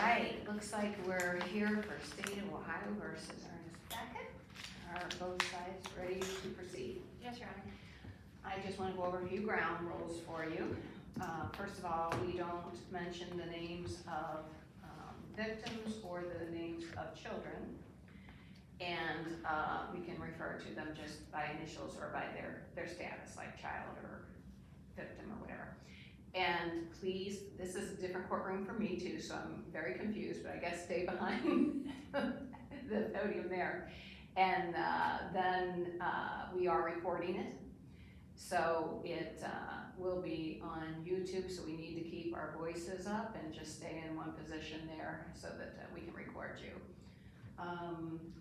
right, looks like we're here for State of Ohio versus Ernest Beckett. Are both sides ready to proceed? Yes, Your Honor. I just want to go over a few ground rules for you. First of all, we don't mention the names of victims or the names of children. And we can refer to them just by initials or by their status, like child or victim or whatever. And please, this is a different courtroom for me too, so I'm very confused, but I guess stay behind the podium there. And then we are recording it. So it will be on YouTube, so we need to keep our voices up and just stay in one position there so that we can record you.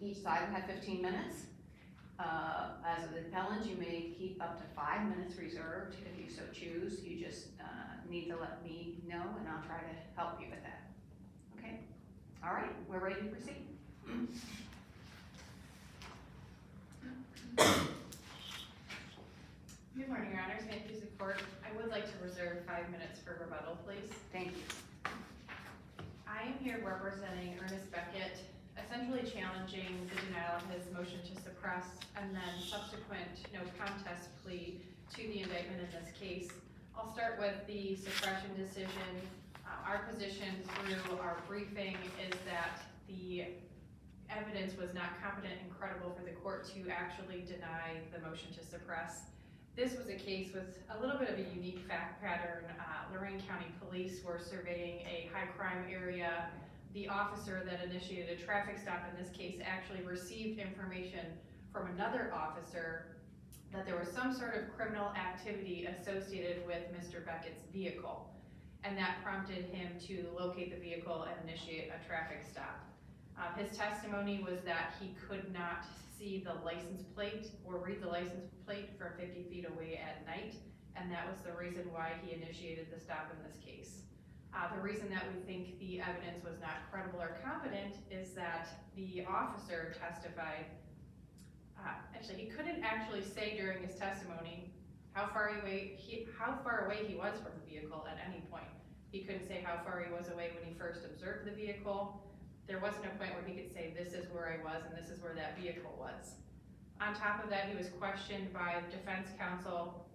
Each side will have 15 minutes. As an appellant, you may keep up to 5 minutes reserved if you so choose. You just need to let me know and I'll try to help you with that. Okay? All right, we're ready to proceed. Good morning, Your Honors. May it please the court, I would like to reserve 5 minutes for rebuttal, please. Thank you. I am here representing Ernest Beckett, essentially challenging the denial of his motion to suppress and then subsequent no contest plea to the indictment in this case. I'll start with the suppression decision. Our position through our briefing is that the evidence was not competent and credible for the court to actually deny the motion to suppress. This was a case with a little bit of a unique fact pattern. Lorain County Police were surveying a high crime area. The officer that initiated a traffic stop in this case actually received information from another officer that there was some sort of criminal activity associated with Mr. Beckett's vehicle. And that prompted him to locate the vehicle and initiate a traffic stop. His testimony was that he could not see the license plate or read the license plate from 50 feet away at night, and that was the reason why he initiated the stop in this case. The reason that we think the evidence was not credible or competent is that the officer testified, actually he couldn't actually say during his testimony how far away he was from the vehicle at any point. He couldn't say how far he was away when he first observed the vehicle. There wasn't a point where he could say this is where I was and this is where that vehicle was. On top of that, he was questioned by defense counsel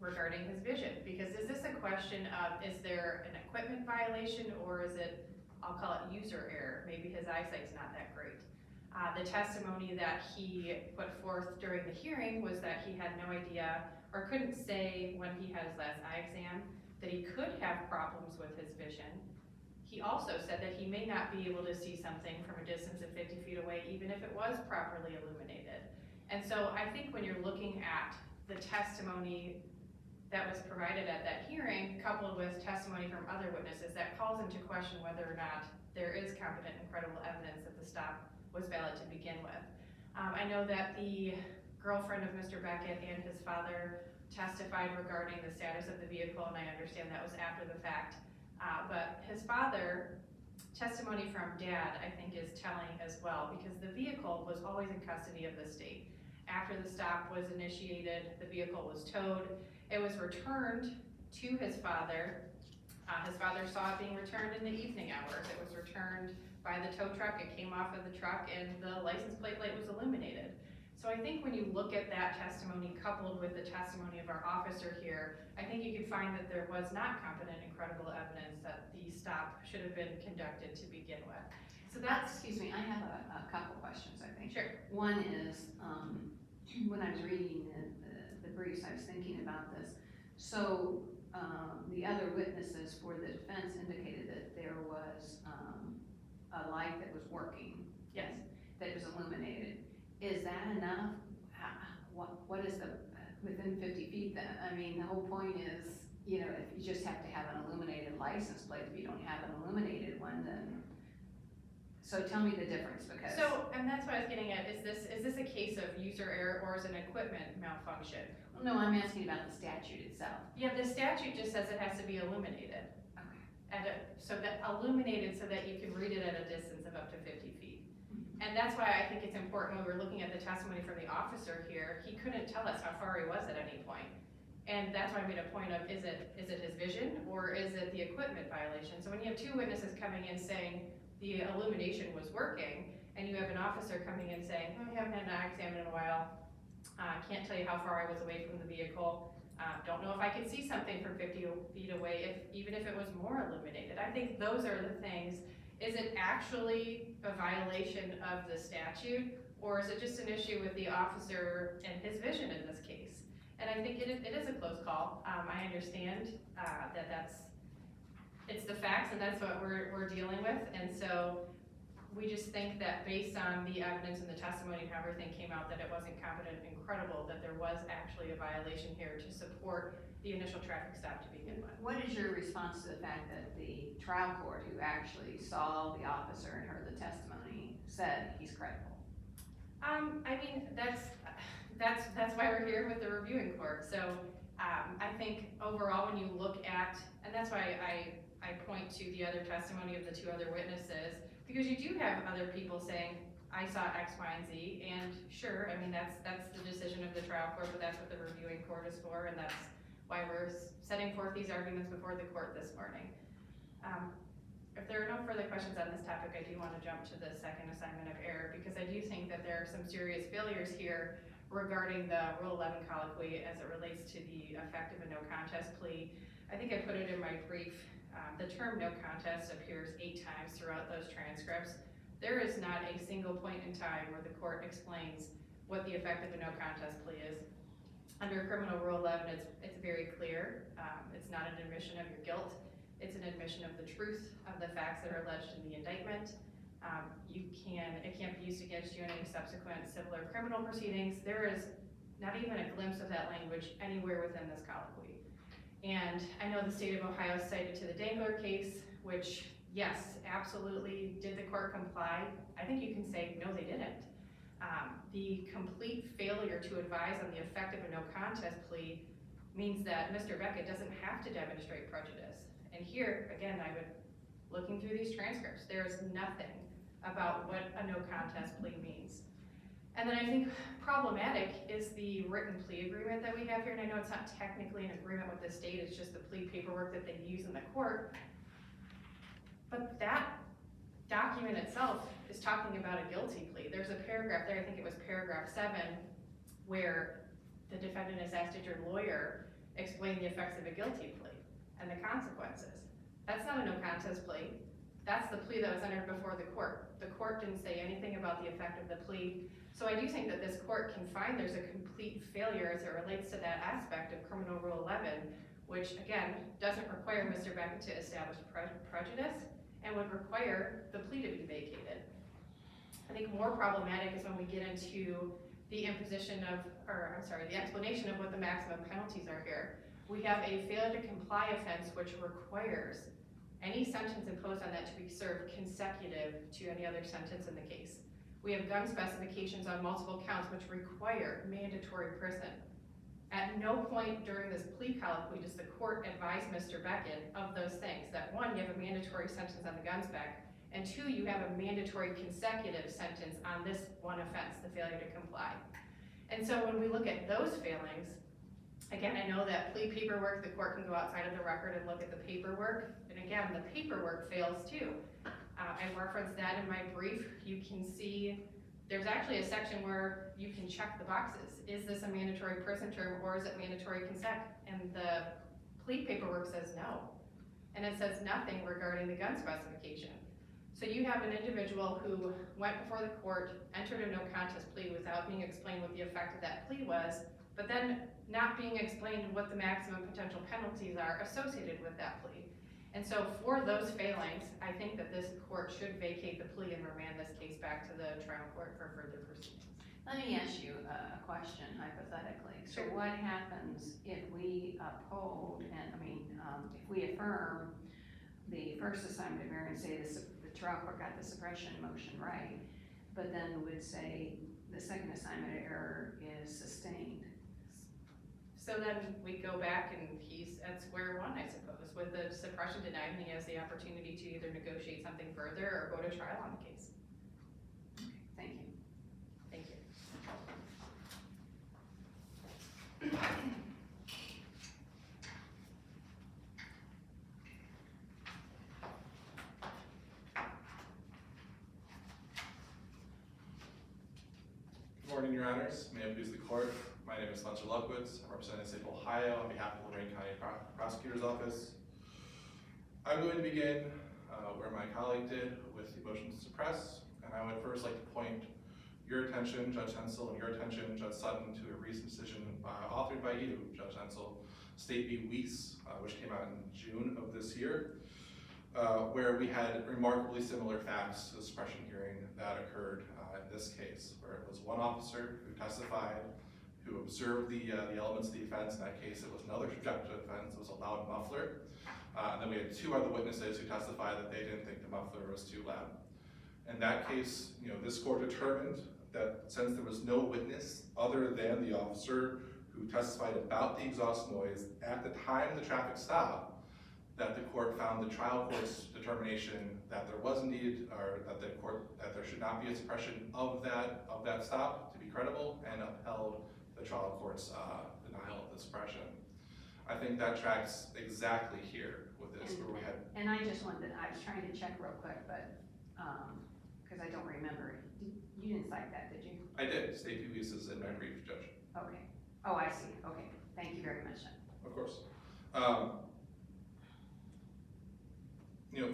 regarding his vision, because is this a question of, is there an equipment violation or is it, I'll call it user error, maybe his eyesight's not that great. The testimony that he put forth during the hearing was that he had no idea or couldn't say when he had his last eye exam that he could have problems with his vision. He also said that he may not be able to see something from a distance of 50 feet away, even if it was properly illuminated. And so I think when you're looking at the testimony that was provided at that hearing, coupled with testimony from other witnesses, that calls into question whether or not there is competent and credible evidence that the stop was valid to begin with. I know that the girlfriend of Mr. Beckett and his father testified regarding the status of the vehicle, and I understand that was after the fact. But his father, testimony from dad, I think is telling as well, because the vehicle was always in custody of the state. After the stop was initiated, the vehicle was towed. It was returned to his father. His father saw it being returned in the evening hours. It was returned by the tow truck. It came off of the truck and the license plate light was illuminated. So I think when you look at that testimony coupled with the testimony of our officer here, I think you could find that there was not competent and credible evidence that the stop should have been conducted to begin with. So that's, Excuse me, I have a couple questions, I think. sure. One is, when I was reading the briefs, I was thinking about this. So the other witnesses for the defense indicated that there was a light that was working. Yes. That was illuminated. Is that enough? What is the, within 50 feet then? I mean, the whole point is, you know, if you just have to have an illuminated license plate, if you don't have an illuminated one, then, so tell me the difference, because. So, and that's what I was getting at, is this a case of user error or is it an equipment malfunction? No, I'm asking about the statute itself. Yeah, the statute just says it has to be illuminated. Okay. So that illuminated so that you can read it at a distance of up to 50 feet. And that's why I think it's important when we're looking at the testimony from the officer here, he couldn't tell us how far he was at any point. And that's why I made a point of, is it his vision or is it the equipment violation? So when you have two witnesses coming in saying the illumination was working, and you have an officer coming in saying, I haven't had an eye exam in a while, can't tell you how far I was away from the vehicle, don't know if I could see something from 50 feet away, even if it was more illuminated. I think those are the things. Is it actually a violation of the statute, or is it just an issue with the officer and his vision in this case? And I think it is a close call. I understand it's the facts, and that's what we're dealing with. And so we just think that based on the evidence and the testimony and how everything came out, that it wasn't competent and credible, that there was actually a violation here to support the initial traffic stop to begin with. What is your response to the fact that the trial court, who actually saw the officer and heard the testimony, said he's credible? I mean, that's why we're here with the reviewing court. So I think overall, when you look at, and that's why I point to the other testimony of the two other witnesses, because you do have other people saying, I saw X, Y, and Z, and sure, I mean, that's the decision of the trial court, but that's what the reviewing court is for, and that's why we're setting forth these arguments before the court this morning. If there are no further questions on this topic, I do want to jump to the second assignment of error, because I do think that there are some serious failures here regarding the Rule 11 colloquy as it relates to the effective and no contest plea. I think I put it in my brief. The term no contest appears 8 times throughout those transcripts. There is not a single point in time where the court explains what the effective and no contest plea is. Under Criminal Rule 11, it's very clear. It's not an admission of your guilt. It's an admission of the truth of the facts that are alleged in the indictment. It can't be used against you in any subsequent civil or criminal proceedings. There is not even a glimpse of that language anywhere within this colloquy. And I know the state of Ohio cited to the Dangler case, which, yes, absolutely, did the court comply? I think you can say, no, they didn't. The complete failure to advise on the effective and no contest plea means that Mr. Beckett doesn't have to demonstrate prejudice. And here, again, looking through these transcripts, there is nothing about what a no contest plea means. And then I think problematic is the written plea agreement that we have here, and I know it's not technically an agreement with the state, it's just the plea paperwork that they use in the court. But that document itself is talking about a guilty plea. There's a paragraph there, I think it was paragraph 7, where the defendant is asked, did your lawyer explain the effects of a guilty plea and the consequences? That's not a no contest plea. That's the plea that was entered before the court. The court didn't say anything about the effect of the plea. So I do think that this court can find there's a complete failure as it relates to that aspect of Criminal Rule 11, which again, doesn't require Mr. Beckett to establish prejudice and would require the plea to be vacated. I think more problematic is when we get into the imposition of, the explanation of what the maximum penalties are here. We have a failure to comply offense which requires any sentence imposed on that to be served consecutive to any other sentence in the case. We have gun specifications on multiple counts which require mandatory prison. At no point during this plea colloquy does the court advise Mr. Beckett of those things. That 1, you have a mandatory sentence on the gun spec, and 2, you have a mandatory consecutive sentence on this one offense, the failure to comply. And so when we look at those failings, again, I know that plea paperwork, the court can go outside of the record and look at the paperwork, and again, the paperwork fails too. I referenced that in my brief. You can see there's actually a section where you can check the boxes. Is this a mandatory prison term or is it mandatory consec? And the plea paperwork says no. And it says nothing regarding the gun specification. So you have an individual who went before the court, entered a no contest plea without being explained what the effect of that plea was, but then not being explained what the maximum potential penalties are associated with that plea. And so for those failings, I think that this court should vacate the plea and remand this case back to the trial court for further proceedings. Let me ask you a question hypothetically. So Sure. what happens if we uphold, and if we affirm the first assignment of error and say the trial court got the suppression motion right, but then would say the second assignment of error is sustained? So then we go back and he's at square one, I suppose. With the suppression denied, he has the opportunity to either negotiate something further or go to trial on the case. Okay, thank you. Thank you. morning, Your Honors. May it please the court. My name is Spencer Luckwitz. I'm representing the state of Ohio on behalf of the Lorain County Prosecutor's Office. I'm going to begin where my colleague did with the motion to suppress, and I would first like to point your attention, Judge Hensel, and your attention, Judge Sutton, to a recent decision authored by you, Judge Hensel, State v. Weiss, which came out in June of this year, where we had remarkably similar facts to the suppression hearing that occurred in this case, where it was one officer who testified, who observed the elements of the offense. In that case, it was another subjective offense. It was a loud muffler. And then we had two other witnesses who testified that they didn't think the muffler was too loud. In that case, this court determined that since there was no witness other than the officer who testified about the exhaust noise at the time of the traffic stop, that the court found the trial court's determination that there was indeed, or that there should not be a suppression of that stop to be credible, and upheld the trial court's denial of the suppression. I think that tracks exactly here with this, where we had. And I just wanted, I was trying to check real quick, but, because I don't remember. You didn't cite that, did you? I did. State v. Weiss is in my brief, Judge. Okay. Oh, I see. Okay. Thank you very much. Of course.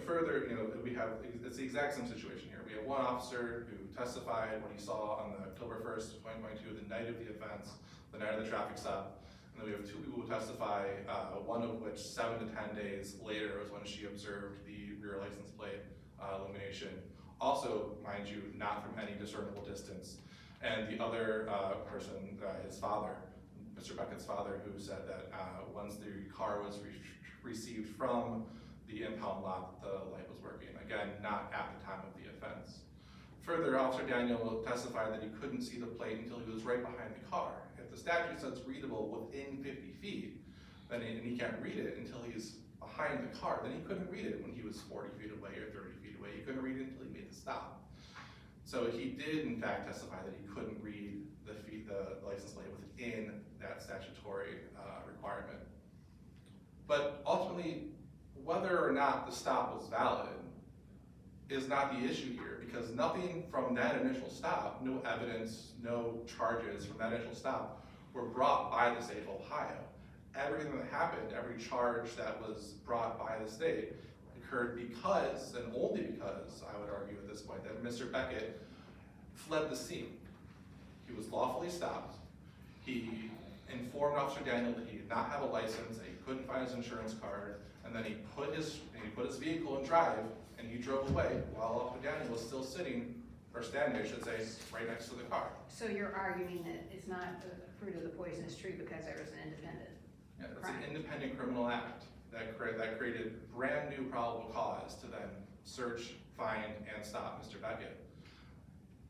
Further, we have, it's the exact same situation here. We have one officer who testified what he saw on the October 1st, 2022, the night of the offense, the night of the traffic stop. And then we have two people who testify, one of which 7 to 10 days later was when she observed the rear license plate illumination. Also, mind you, not from any discernible distance. And the other person, his father, Mr. Beckett's father, who said that once the car was received from the impound lot, the light was working. Again, not at the time of the offense. Further, Officer Daniel testified that he couldn't see the plate until he was right behind the car. If the statute says readable within 50 feet, then he can't read it until he's behind the car. Then he couldn't read it when he was 40 feet away or 30 feet away. He couldn't read it until he made the stop. So he did, in fact, testify that he couldn't read the license plate within that statutory requirement. But ultimately, whether or not the stop was valid is not the issue here, because nothing from that initial stop, no evidence, no charges from that initial stop were brought by the state of Ohio. Everything that happened, every charge that was brought by the state occurred because, and only because, I would argue at this point, that Mr. Beckett fled the scene. He was lawfully stopped. He informed Officer Daniel that he did not have a license, that he couldn't find his insurance card, and then he put his vehicle in drive, and he drove away while Officer Daniel was still sitting, or standing, I should say, right next to the car. So you're arguing that it's not the fruit of the poisonous tree because there was an independent Yeah, it's crime. an independent criminal act that created brand new probable cause to then search, find, and stop Mr. Beckett.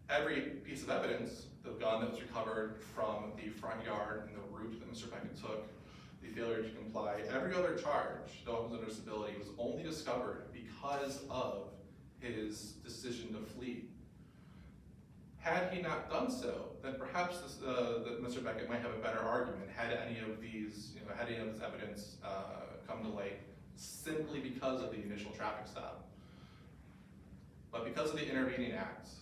Every piece of evidence, the gun that was recovered from the front yard and the route that Mr. Beckett took, the failure to comply, every other charge, though it was under disability, was only discovered because of his decision to flee. Had he not done so, then perhaps that Mr. Beckett might have a better argument had any of these, had any of this evidence come to light simply because of the initial traffic stop. But because of the intervening acts,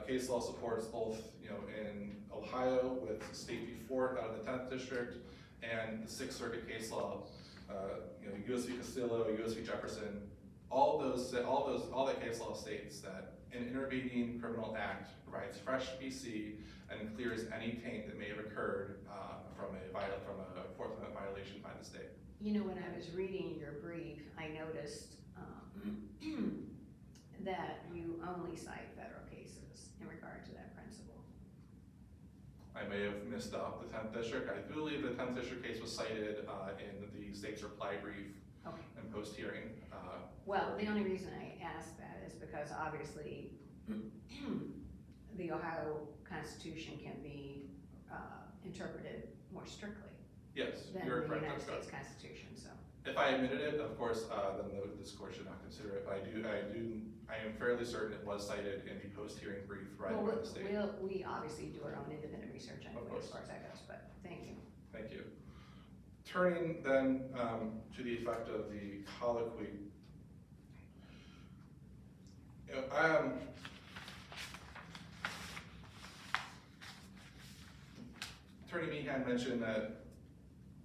case law supports both, in Ohio with State v. Fort out of the 10th District, and the Sixth Circuit case law, U.S. v. Castillo, U.S. v. Jefferson, all that case law states that an intervening criminal act provides fresh PC and clears any taint that may have occurred from a Fourth Amendment violation by the state. When I was reading your brief, I noticed that you only cite federal cases in regard to that principle. I may have missed up the 10th District. I believe the 10th District case was cited in the state's reply brief and post-hearing. Well, the only reason I asked that is because obviously the Ohio Constitution can be interpreted more strictly than the United States Constitution. So, if I admitted it, of course, then this court should not consider it. But I am fairly certain it was cited in the post-hearing brief by the state. We obviously do our own independent research anyway, as far as that goes. But thank you. Thank you. Turning then to the effect of the colloquy. Meehan mentioned that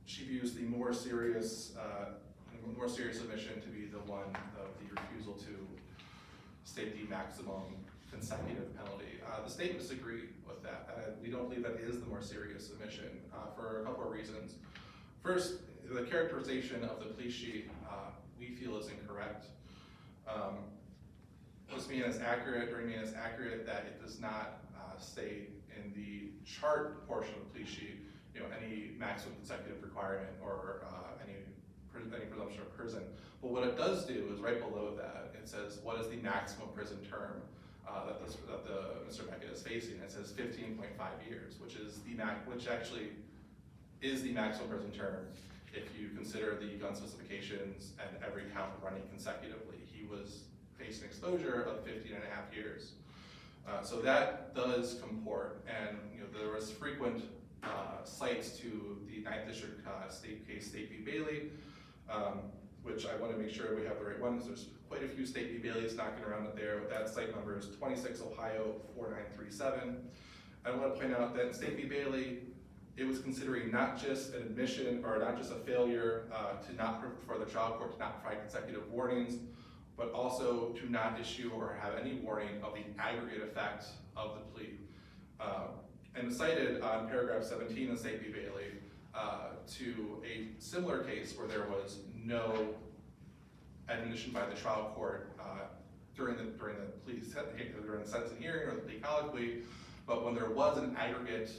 she views the more serious omission to be the one of the refusal to state the maximum consecutive penalty. The state disagreed with that. We don't believe that is the more serious omission for a couple of reasons. First, the characterization of the police sheet we feel is incorrect. What's being as accurate that it does not state in the chart portion of the police sheet, any maximum consecutive requirement or any presumption of prison. But what it does do is right below that, it says what is the maximum prison term that Mr. Beckett is facing. It says 15.5 years, which actually is the maximum prison term if you consider the gun specifications and every count running consecutively. He was facing exposure of 15 and a half years. So that does comport, and there was frequent cites to the 9th District state case, State v. Bailey, which I want to make sure we have the right one, because there's quite a few State v. Baileys knocking around it there. That site number is 26 Ohio 4937. I want to point out that in State v. Bailey, it was considering not just an admission or not just a failure for the trial court to not provide consecutive warnings, but also to not issue or have any warning of the aggregate effect of the plea. And cited on paragraph 17 in State v. Bailey to a similar case where there was no admonition by the trial court during the sentencing hearing or the plea colloquy, but when there was an aggregate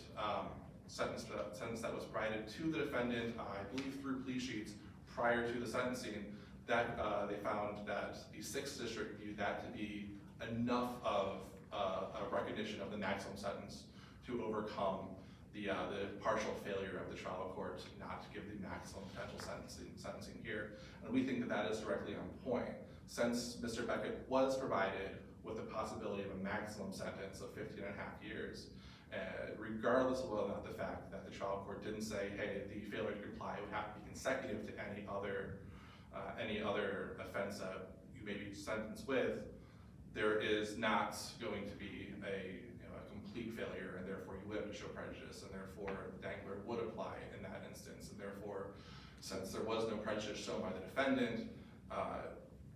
sentence that was provided to the defendant, I believe through plea sheets prior to the sentencing, that they found that the 6th District viewed that to be enough of a recognition of the maximum sentence to overcome the partial failure of the trial court not to give the maximum potential sentencing here. And we think that that is directly on point, since Mr. Beckett was provided with the possibility of a maximum sentence of 15 and a half years, regardless of whether or not the fact that the trial court didn't say, hey, the failure to comply would have to be consecutive to any other offense that you may be sentenced with, there is not going to be a complete failure, and therefore you would have to show prejudice, and therefore Dangler would apply in that instance. And therefore, since there was no prejudice shown by the defendant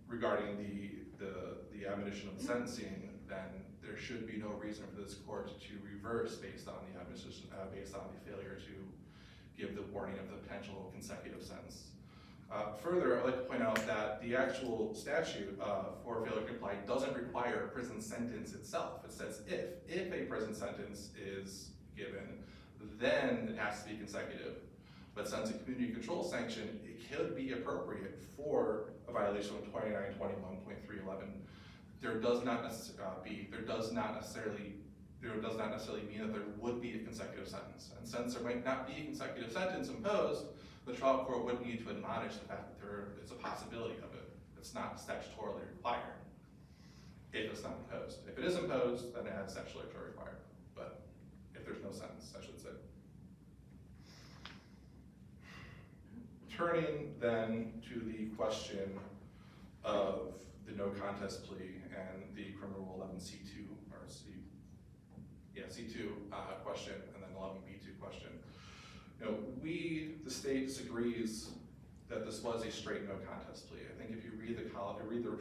regarding the admonition of the sentencing, then there should be no reason for this court to reverse based on the admonition, based on the failure to give the warning of the potential consecutive sentence. Further, I'd like to point out that the actual statute for failure to comply doesn't require a prison sentence itself. It says if a prison sentence is given, then it has to be consecutive. But since a community control sanction, it could be appropriate for a violation of 2921.311. There does not necessarily mean that there would be a consecutive sentence. And since there might not be a consecutive sentence imposed, the trial court would need to admonish the fact that there is a possibility of it. It's not statutorily required if it's not imposed. If it is imposed, then it has statutorily required. But if there's no sentence, I should say. Turning then to the question of the no contest plea and the criminal rule 11C2 or C2 question, and then 11B2 question. The state disagrees that this was a straight no contest plea. I think if you read the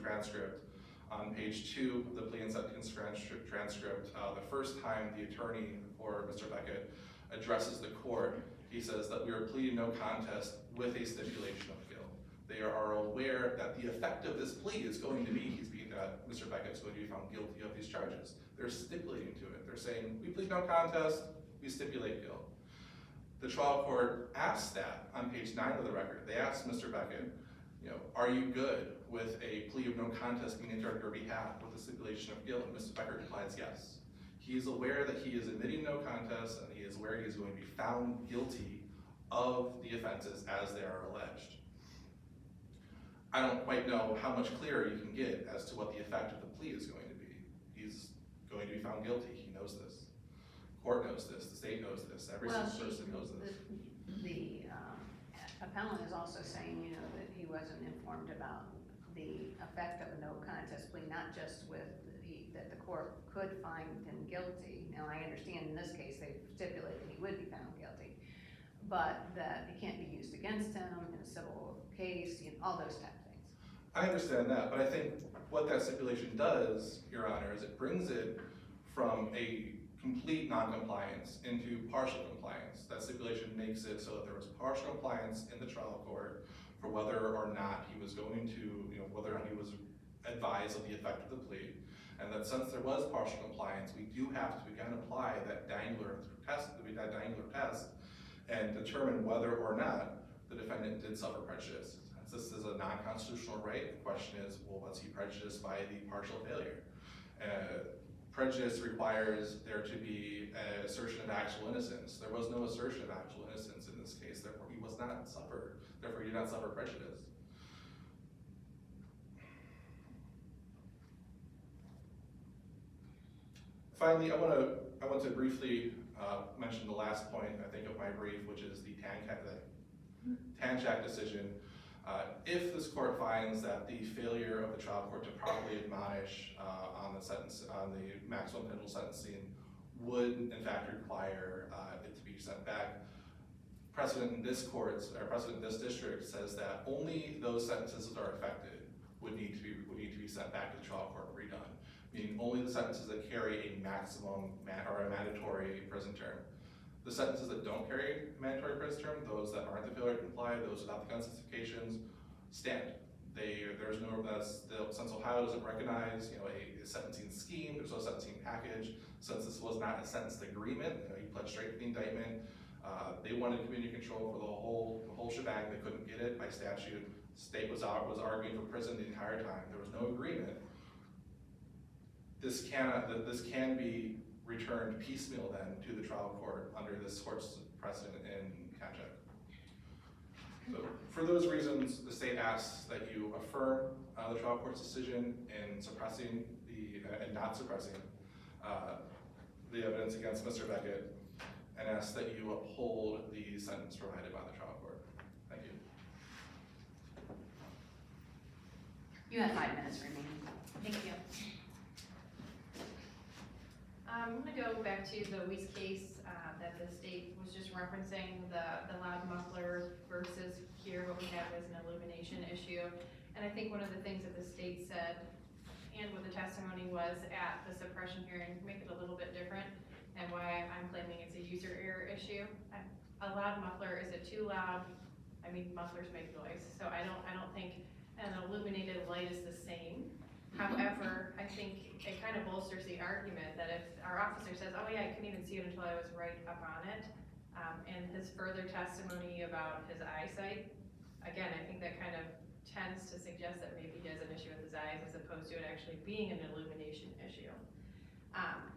transcript on page 2 of the plea and sentence transcript, the first time the attorney for Mr. Beckett addresses the court, he says that we are pleading no contest with a stipulation of guilt. They are aware that the effect of this plea is going to be Mr. Beckett's going to be found guilty of these charges. They're stipulating to it. They're saying, we plead no contest, we stipulate guilt. The trial court asked that on page 9 of the record. They asked Mr. Beckett, are you good with a plea of no contest being entered on your behalf with a stipulation of guilt? And Mr. Beckett replies yes. He is aware that he is admitting no contest, and he is aware he is going to be found guilty of the offenses as they are alleged. I don't quite know how much clearer you can get as to what the effect of the plea is going to be. He's going to be found guilty. He knows this. The court knows this. The state knows this. Every single person knows this. The appellant is also saying, that he wasn't informed about the effect of a no contest plea, not just with that the court could find him guilty. Now, I understand in this case they stipulated he would be found guilty, but that it can't be used against him in a civil case, all those type of things. I understand that, but I think what that stipulation does, Your Honor, is it brings it from a complete non-compliance into partial compliance. That stipulation makes it so that there was partial compliance in the trial court for whether or not he was going to, whether or not he was advised of the effect of the plea. And that since there was partial compliance, we do have to again apply that Dangler test, and determine whether or not the defendant did suffer prejudice. Since this is a non-constitutional right, the question is, well, was he prejudiced by the partial failure? Prejudice requires there to be an assertion of actual innocence. There was no assertion of actual innocence in this case, therefore he was not suffered. Therefore he did not suffer prejudice. Finally, I want to briefly mention the last point, I think, of my brief, which is the Tanchak decision. If this court finds that the failure of the trial court to properly admonish on the maximum potential sentencing would in fact require it to be sent back, precedent in this district says that only those sentences that are affected would need to be sent back to the trial court and redone. Meaning only the sentences that carry a maximum or a mandatory prison term. The sentences that don't carry a mandatory prison term, those that aren't the failure to comply, those without the gun justifications, stand. Since Ohio doesn't recognize a sentencing scheme, there's no sentencing package, since this was not a sentenced agreement, he pled straight to the indictment, they wanted community control for the whole shebang, they couldn't get it by statute. State was arguing for prison the entire time, there was no agreement. This can be returned piecemeal then to the trial court under this court's precedent in Tanchak. So for those reasons, the state asks that you affirm the trial court's decision in suppressing and not suppressing the evidence against Mr. Beckett, and asks that you uphold the sentence provided by the trial court. Thank you. You have 5 minutes remaining. Thank you. I'm gonna go back to the Weiss case that the state was just referencing, the loud muffler versus here what we have is an illumination issue. And I think one of the things that the state said and what the testimony was at the suppression hearing make it a little bit different, and why I'm claiming it's a user error issue. A loud muffler, is it too loud? I mean, mufflers make noise, so I don't think an illuminated light is the same. However, I think it kind of bolsters the argument that if our officer says, oh yeah, I couldn't even see it until I was right up on it, and his further testimony about his eyesight, again, I think that kind of tends to suggest that maybe he has an issue with his eyes as opposed to it actually being an illumination issue.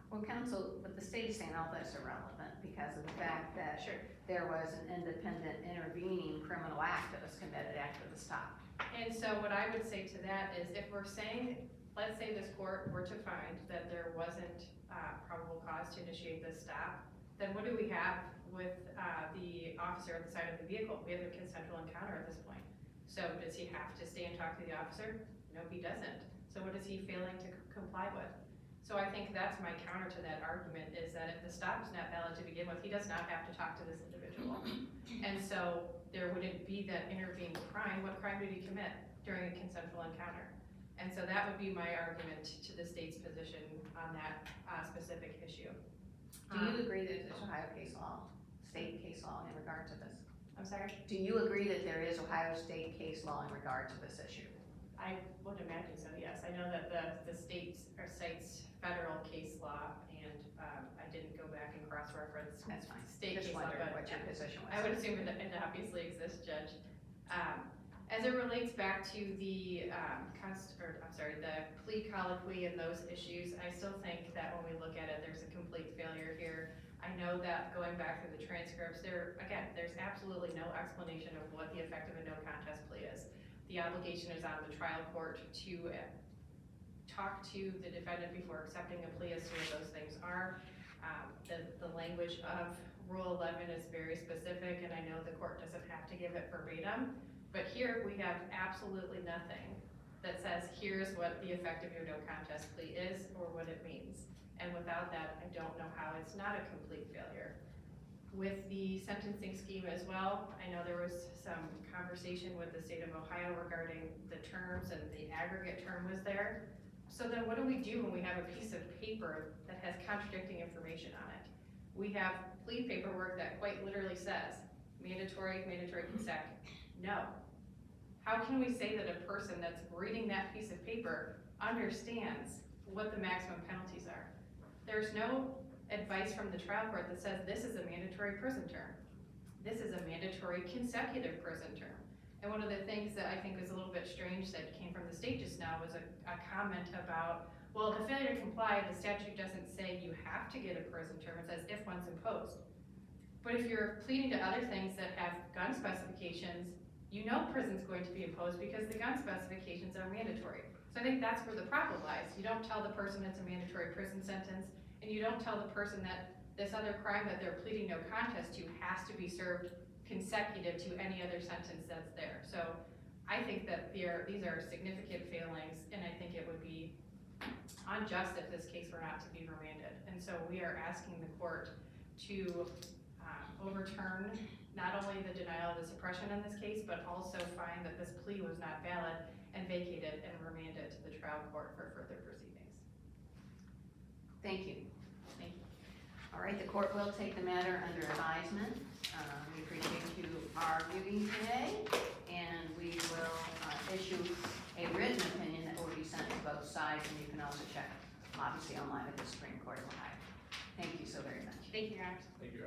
Well, counsel, but the state is saying all that's irrelevant because of the fact that Sure. there was an independent intervening criminal act that was committed after the stop. And so what I would say to that is if we're saying, let's say this court were to find that there wasn't probable cause to initiate this stop, then what do we have with the officer at the side of the vehicle? We have a consensual encounter at this point. So does he have to stay and talk to the officer? No, he doesn't. So what is he failing to comply with? So I think that's my counter to that argument, is that if the stop is not valid to begin with, he does not have to talk to this individual. And so there wouldn't be that intervening crime. What crime did he commit during a consensual encounter? And so that would be my argument to the state's position on that specific issue. Do you agree that there's Ohio case law, state case law in regard to this? I'm sorry? Do you agree that there is Ohio state case law in regard to this issue? I would imagine so, yes. I know that the state cites federal case law, and I didn't go back and cross-reference That's fine. state Just case law, wondering but what your position was. I would assume it obviously exists, Judge. As it relates back to the the plea colloquy and those issues, I still think that when we look at it, there's a complete failure here. I know that going back through the transcripts, there's absolutely no explanation of what the effect of a no contest plea is. The obligation is on the trial court to talk to the defendant before accepting a plea as to what those things are. The language of Rule 11 is very specific, and I know the court doesn't have to give it verbatim, but here we have absolutely nothing that says here's what the effect of your no contest plea is or what it means. And without that, I don't know how it's not a complete failure. with the sentencing scheme as well. I know there was some conversation with the state of Ohio regarding the terms and the aggregate term was there. So then what do we do when we have a piece of paper that has contradicting information on it? We have plea paperwork that quite literally says mandatory, mandatory consecutive. No. How can we say that a person that's reading that piece of paper understands what the maximum penalties are? There's no advice from the trial court that says this is a mandatory prison term. This is a mandatory consecutive prison term. And one of the things that I think was a little bit strange that came from the state just now was a comment about, well, the failure to comply, the statute doesn't say you have to get a prison term, it says if one's imposed. But if you're pleading to other things that have gun specifications, you know prison's going to be imposed because the gun specifications are mandatory. So I think that's where the problem lies. You don't tell the person it's a mandatory prison sentence, and you don't tell the person that this other crime that they're pleading no contest to has to be served consecutive to any other sentence that's there. So I think that these are significant failings, and I think it would be unjust if this case were not to be remanded. And so we are asking the court to overturn not only the denial of the suppression in this case, but also find that this plea was not valid and vacate it and remand it to the trial court for further proceedings. Thank you. Thank you. All right, the court will take the matter under advisement. We appreciate you arguing today, and we will issue a written opinion that will be sent to both sides, and you can also check, obviously, online at the Supreme Court of Ohio. Thank you so very much. Thank you, Your Honor. Thank you.